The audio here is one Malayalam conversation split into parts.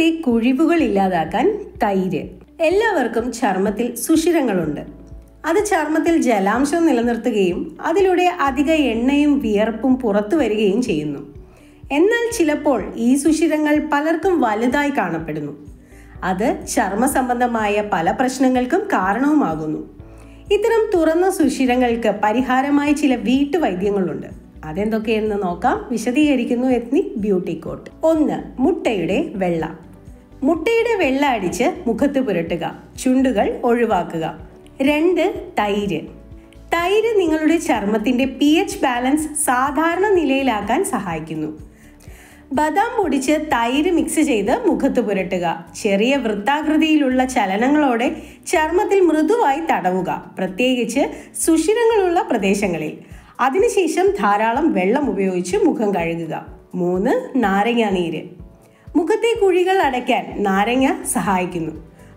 മുഖത്തെ കുഴിവുകൾ ഇല്ലാതാക്കാൻ തൈര്. എല്ലാവർക്കും ചർമ്മത്തിൽ സുഷിരങ്ങളുണ്ട്. അത് ചർമ്മത്തിൽ ജലാംശം നിലനിർത്തുകയും അതിലൂടെ അധിക എണ്ണയും വിയർപ്പും പുറത്തു വരികയും ചെയ്യുന്നു. എന്നാൽ ചിലപ്പോൾ ഈ സുഷിരങ്ങൾ പലർക്കും വലുതായി കാണപ്പെടുന്നു. അത് ചർമ്മ സംബന്ധമായ പല പ്രശ്നങ്ങൾക്കും കാരണവുമാകുന്നു. ഇത്തരം തുറന്ന സുഷിരങ്ങൾക്ക് പരിഹാരമായി ചില വീട്ടുവൈദ്യങ്ങളുണ്ട്. അതെന്തൊക്കെയെന്ന് നോക്കാം. വിശദീകരിക്കുന്നു എത്നിക് ബ്യൂട്ടി കോട്ട്. 1. മുട്ടയുടെ വെള്ള. മുട്ടയുടെ വെള്ള അടിച്ച് മുഖത്ത് പുരട്ടുക. ചുണ്ടുകൾ ഒഴിവാക്കുക. 2. തൈര്. തൈര് നിങ്ങളുടെ ചർമ്മത്തിന്റെ pH ബാലൻസ് സാധാരണ നിലയിലാക്കാൻ സഹായിക്കുന്നു. ബദാം പൊടിച്ച് തൈര് മിക്സ് ചെയ്ത് മുഖത്ത് പുരട്ടുക. ചെറിയ വൃത്താകൃതിയിലുള്ള ചലനങ്ങളോടെ ചർമ്മത്തിൽ മൃദുവായി തടവുക, പ്രത്യേകിച്ച് സുഷിരങ്ങളുള്ള പ്രദേശങ്ങളിൽ. അതിനുശേഷം ധാരാളം വെള്ളം ഉപയോഗിച്ച് മുഖം കഴുകുക. 3. നാരങ്ങാനീര്. മുഖത്തെ കുഴികൾ അടയ്ക്കാൻ നാരങ്ങ സഹായിക്കുന്നു.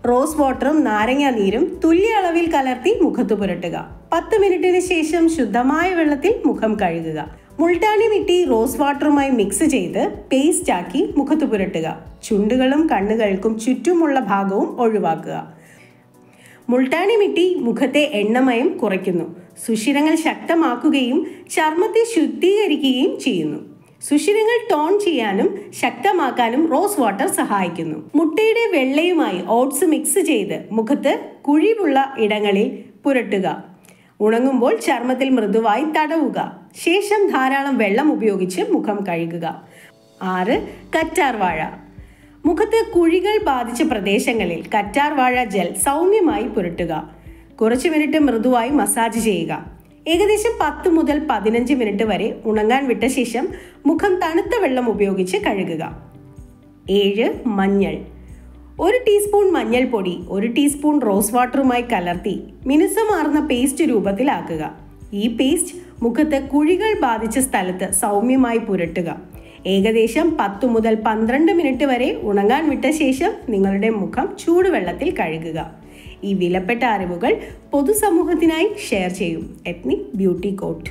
റോസ് വാട്ടറും നാരങ്ങാനീരും തുല്യ അളവിൽ കലർത്തി മുഖത്ത് പുരട്ടുക. 10 മിനിറ്റിന് ശേഷം ശുദ്ധമായ വെള്ളത്തിൽ മുഖം കഴുകുക. മുൾട്ടാനി മിട്ടി റോസ് വാട്ടറുമായി മിക്സ് ചെയ്ത് പേസ്റ്റ് ആക്കി മുഖത്ത് പുരട്ടുക. ചുണ്ടുകളും കണ്ണുകൾക്കും ചുറ്റുമുള്ള ഭാഗവും ഒഴിവാക്കുക. മുൾട്ടാനി മിട്ടി മുഖത്തെ എണ്ണമയം കുറയ്ക്കുന്നു, സുഷിരങ്ങൾ ശക്തമാക്കുകയും ചർമ്മത്തെ ശുദ്ധീകരിക്കുകയും ചെയ്യുന്നു. സുഷിരങ്ങൾ ടോൺ ചെയ്യാനും ശക്തമാക്കാനും റോസ് വാട്ടർ സഹായിക്കുന്നു. മുട്ടയുടെ വെള്ളയുമായി ഓട്സ് മിക്സ് ചെയ്ത് മുഖത്ത് കുഴിവുള്ള ഇടങ്ങളിൽ പുരട്ടുക. ഉണങ്ങുമ്പോൾ ചർമ്മത്തിൽ മൃദുവായി തടവുക. ശേഷം ധാരാളം വെള്ളം ഉപയോഗിച്ച് മുഖം കഴുകുക. 6. കറ്റാർവാഴ. മുഖത്ത് കുഴികൾ ബാധിച്ച പ്രദേശങ്ങളിൽ കറ്റാർവാഴ ജെൽ സൗമ്യമായി പുരട്ടുക. കുറച്ച് മിനിറ്റ് മൃദുവായി മസാജ് ചെയ്യുക. ഏകദേശം 10 മുതൽ 15 മിനിറ്റ് വരെ ഉണങ്ങാൻ വിട്ട ശേഷം മുഖം തണുത്ത വെള്ളം ഉപയോഗിച്ച് കഴുകുക. 7. മഞ്ഞൾ. 1 ടീസ്പൂൺ മഞ്ഞൾപ്പൊടി 1 ടീസ്പൂൺ റോസ് വാട്ടറുമായി കലർത്തി മിനുസമാർന്ന പേസ്റ്റ് രൂപത്തിലാക്കുക. ഈ പേസ്റ്റ് മുഖത്ത് കുഴികൾ ബാധിച്ച സ്ഥലത്ത് സൗമ്യമായി പുരട്ടുക. ഏകദേശം 10 മുതൽ 12 മിനിറ്റ് വരെ ഉണങ്ങാൻ വിട്ട ശേഷം നിങ്ങളുടെ മുഖം ചൂടുവെള്ളത്തിൽ കഴുകുക. ഈ വിലപ്പെട്ട അറിവുകൾ പൊതുസമൂഹത്തിനായി ഷെയർ ചെയ്യും. Ethnic beauty coat.